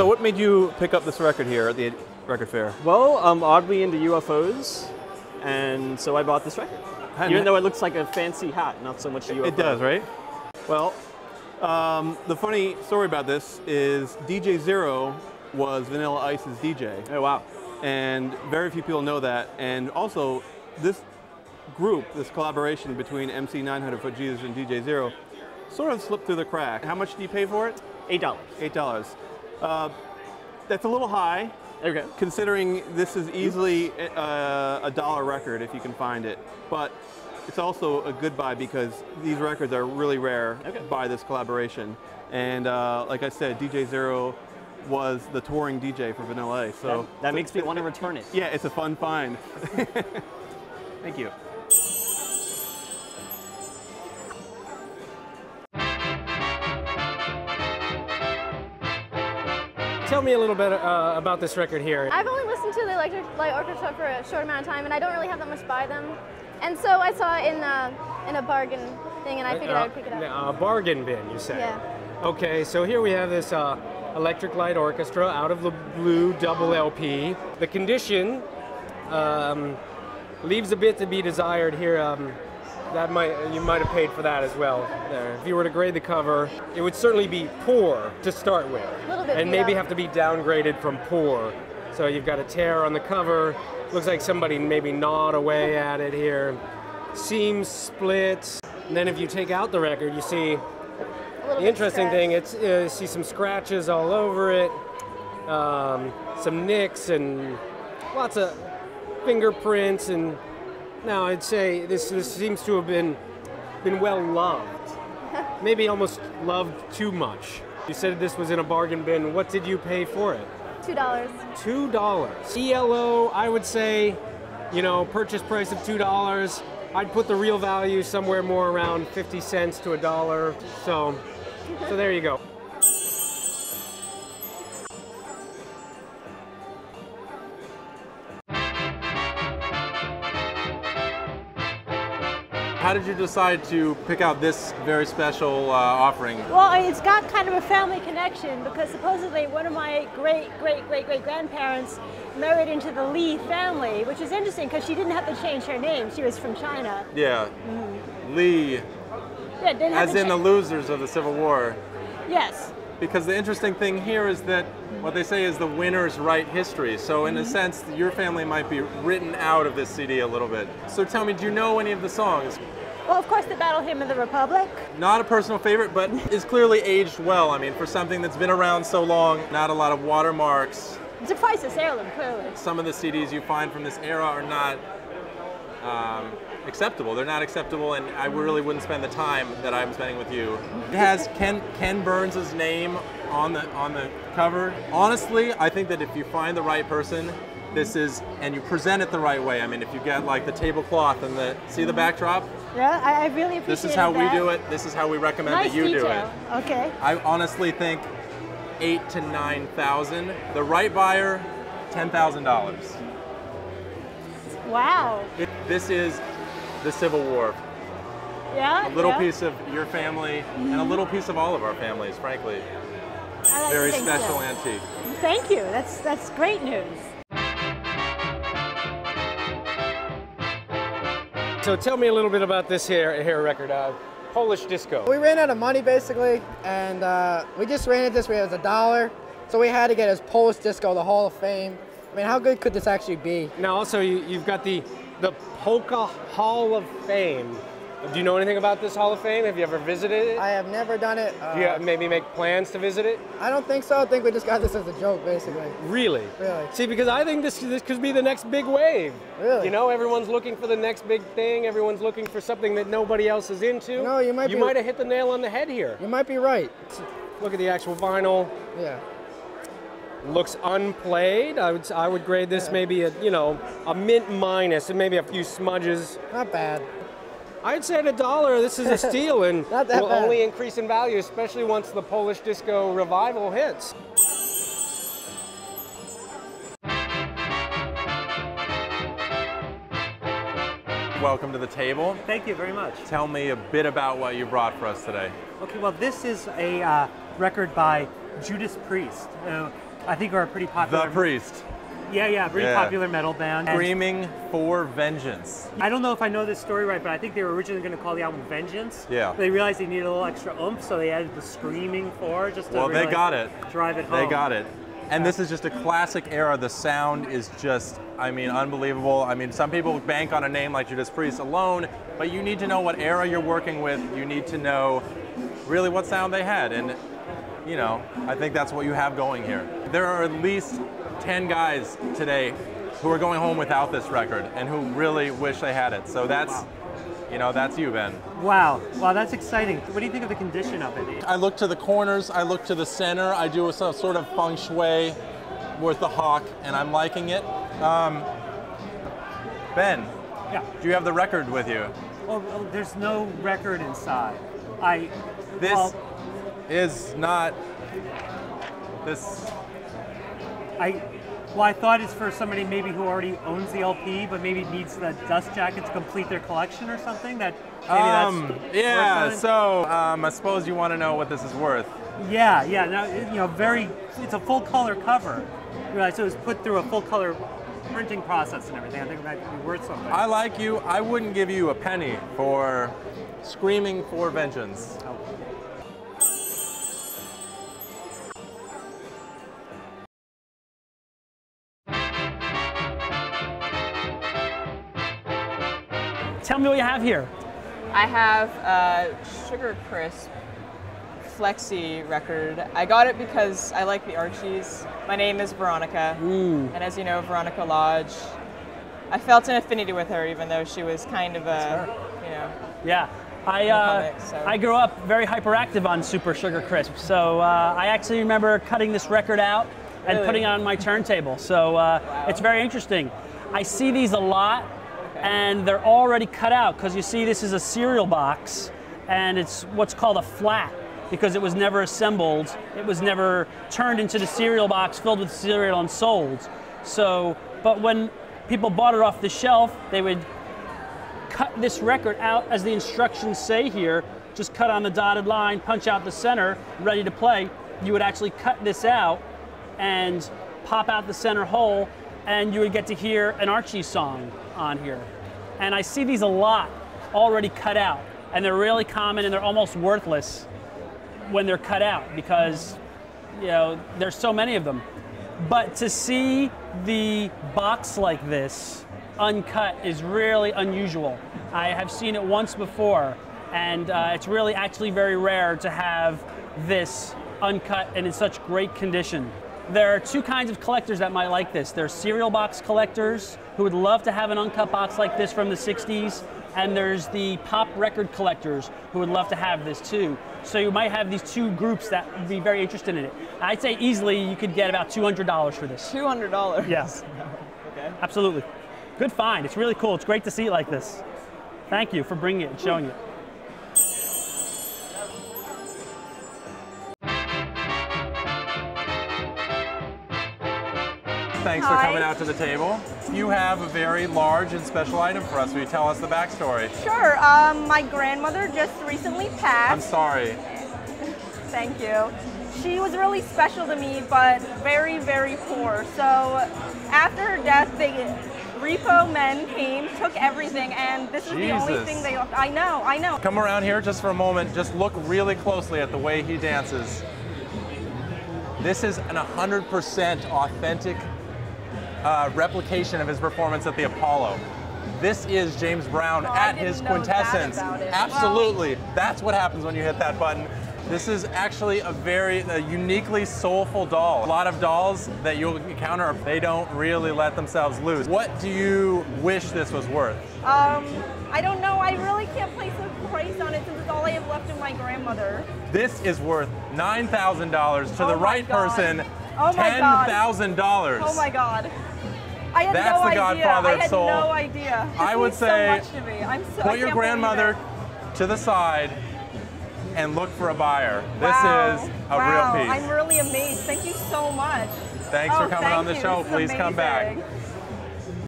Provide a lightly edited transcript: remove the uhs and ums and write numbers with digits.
So what made you pick up this record here at the record fair? Well, I'm oddly into UFOs, and so I bought this record. Even though it looks like a fancy hat, not so much a UFO. It does, right? Well, the funny story about this is DJ Zero was Vanilla Ice's DJ. Oh, wow. And very few people know that. And also, this group, this collaboration between MC 900 Foot Jesus and DJ Zero sort of slipped through the crack. How much do you pay for it? $8. $8. That's a little high. Okay. Considering this is easily a $1 record if you can find it. But it's also a good buy because these records are really rare by this collaboration. And like I said, DJ Zero was the touring DJ for Vanilla Ice. So that makes me want to return it. Yeah, it's a fun find. Thank you. Tell me a little bit about this record here. I've only listened to the Electric Light Orchestra for a short amount of time, and I don't really have that much by them. And so I saw it in a bargain thing, and I figured I would pick it up. A bargain bin, you say? Yeah. Okay, so here we have this Electric Light Orchestra out of the blue double LP. The condition leaves a bit to be desired here. You might have paid for that as well. There. If you were to grade the cover, it would certainly be poor to start with, A little bit and maybe have to be downgraded from poor. So you've got a tear on the cover. Looks like somebody maybe gnawed away at it here. Seams split. And then if you take out the record, you see the interesting thing. You see some scratches all over it, some nicks, and lots of fingerprints. And now I'd say this seems to have been well loved. Maybe almost loved too much. You said this was in a bargain bin. What did you pay for it? $2. $2. ELO, I would say, purchase price of $2. I'd put the real value somewhere more around 50 cents to $1. So there you go. How did you decide to pick out this very special offering? Well, it's got kind of a family connection because supposedly one of my great-great-great-great-grandparents married into the Lee family, which is interesting because she didn't have to change her name. She was from China. Yeah. Lee. Yeah, didn't have as to in the losers of the Civil War. Yes. Because the interesting thing here is that what they say is the winners write history. So in a sense, your family might be written out of this CD a little bit. So tell me, do you know any of the songs? Well, of course, the Battle Hymn of the Republic. Not a personal favorite, but is clearly aged well. I mean, for something that's been around so long, not a lot of watermarks. It's a priceless heirloom, clearly. Some of the CDs you find from this era are not acceptable. They're not acceptable, and I really wouldn't spend the time that I'm spending with you. It has Ken Burns' name on the cover. Honestly, I think that if you find the right person, and you present it the right way. I mean, if you get like the tablecloth and see the backdrop. Yeah, I really appreciate that. This is how we do it. This is how we recommend that you do it. Okay. I honestly think 8,000 to 9,000. The right buyer, $10,000. Wow. This is the Civil War. Yeah. A little piece of your family and a little piece of all of our families, frankly. Very special antique. Thank you. That's great news. So tell me a little bit about this here record, Polish Disco. We ran out of money basically, and we just rented this. It was $1, so we had to get his Polish Disco, the Hall of Fame. I mean, how good could this actually be? Now also you've got the Polka Hall of Fame. Do you know anything about this Hall of Fame? Have you ever visited it? I have never done it. Do you maybe make plans to visit it? I don't think so. I think we just got this as a joke, basically. Really? Really. See, because I think this could be the next big wave. Really? Everyone's looking for the next big thing. Everyone's looking for something that nobody else is into. No, you might have hit the nail on the head here. You might be right. Look at the actual vinyl. Yeah. Looks unplayed. I would grade this maybe a mint minus and maybe a few smudges. Not bad. I'd say at $1, this is a steal and Not that will bad. only increase in value, especially once the Polish Disco revival hits. Welcome to the table. Thank you very much. Tell me a bit about what you brought for us today. Okay, well, this is a record by Judas Priest. I think are a pretty popular. The Priest. Yeah, pretty popular metal band. Screaming for Vengeance. I don't know if I know this story right, but I think they were originally going to call the album Vengeance. Yeah. They realized they needed a little extra oomph, so they added the screaming for just to Well, they got it. Drive it home. They got it. And this is just a classic era. The sound is just, I mean, unbelievable. I mean, some people bank on a name like Judas Priest alone, but you need to know what era you're working with. You need to know really what sound they had. And, you know, I think that's what you have going here. There are at least 10 guys today who are going home without this record and who really wish they had it. So that's, you know, that's you, Ben. Wow, that's exciting. What do you think of the condition of it? I look to the corners, I look to the center, I do some sort of feng shui with the hawk, and I'm liking it. Ben, do you have the record with you? Well, there's no record inside. This is not this. I thought it's for somebody maybe who already owns the LP, but maybe needs the dust jacket to complete their collection or something. That maybe that's So I suppose you want to know what this is worth. Yeah. Now, you know, it's a full color cover, right? So it was put through a full color printing process and everything. I think that could be worth something. I like you. I wouldn't give you a penny for Screaming for Vengeance. Oh. Tell me what you have here. I have a Sugar Crisp Flexi record. I got it because I like the Archies. My name is Veronica, and as you know, Veronica Lodge, I felt an affinity with her, even though she was kind of a, you know. Yeah. I grew up very hyperactive on Super Sugar Crisp, so I actually remember cutting this record out and putting it on my turntable. So it's very interesting. I see these a lot. And they're already cut out because you see this is a cereal box and it's what's called a flat because it was never assembled. It was never turned into the cereal box filled with cereal and sold. So, but when people bought it off the shelf, they would cut this record out as the instructions say here, just cut on the dotted line, punch out the center, ready to play. You would actually cut this out and pop out the center hole and you would get to hear an Archie song on here. And I see these a lot already cut out, and they're really common and they're almost worthless when they're cut out because, you know, there's so many of them. But to see the box like this uncut is really unusual. I have seen it once before, and it's really actually very rare to have this uncut and in such great condition. There are two kinds of collectors that might like this. There's cereal box collectors who would love to have an uncut box like this from the 60s, and there's the pop record collectors who would love to have this too. So you might have these two groups that would be very interested in it. I'd say easily you could get about $200 for this. $200? Yes. Okay. Absolutely. Good find. It's really cool. It's great to see it like this. Thank you for bringing it and showing it. Thanks for coming out to the table. You have a very large and special item for us. Will you tell us the backstory? Sure. My grandmother just recently passed. I'm sorry. Thank you. She was really special to me, but very, very poor. So after her death, the repo men came, took everything, and this is the only thing they left. I know. Come around here just for a moment. Just look really closely at the way he dances. This is an 100% authentic replication of his performance at the Apollo. This is James Brown at his quintessence. Absolutely. That's what happens when you hit that button. This is actually a uniquely soulful doll. A lot of dolls that you'll encounter, they don't really let themselves loose. What do you wish this was worth? I don't know. I really can't place a price on it since it's all I have left of my grandmother. This is worth $9,000 to the right person. $10,000. Oh my God. I had That's no the idea. Godfather of soul. I had no idea. This I would means say, so much to me. I'm so, put your grandmother to the side and look for a buyer. Wow. This is a real piece. I'm really amazed. Thank you so much. Thanks for coming on the show. Please come back.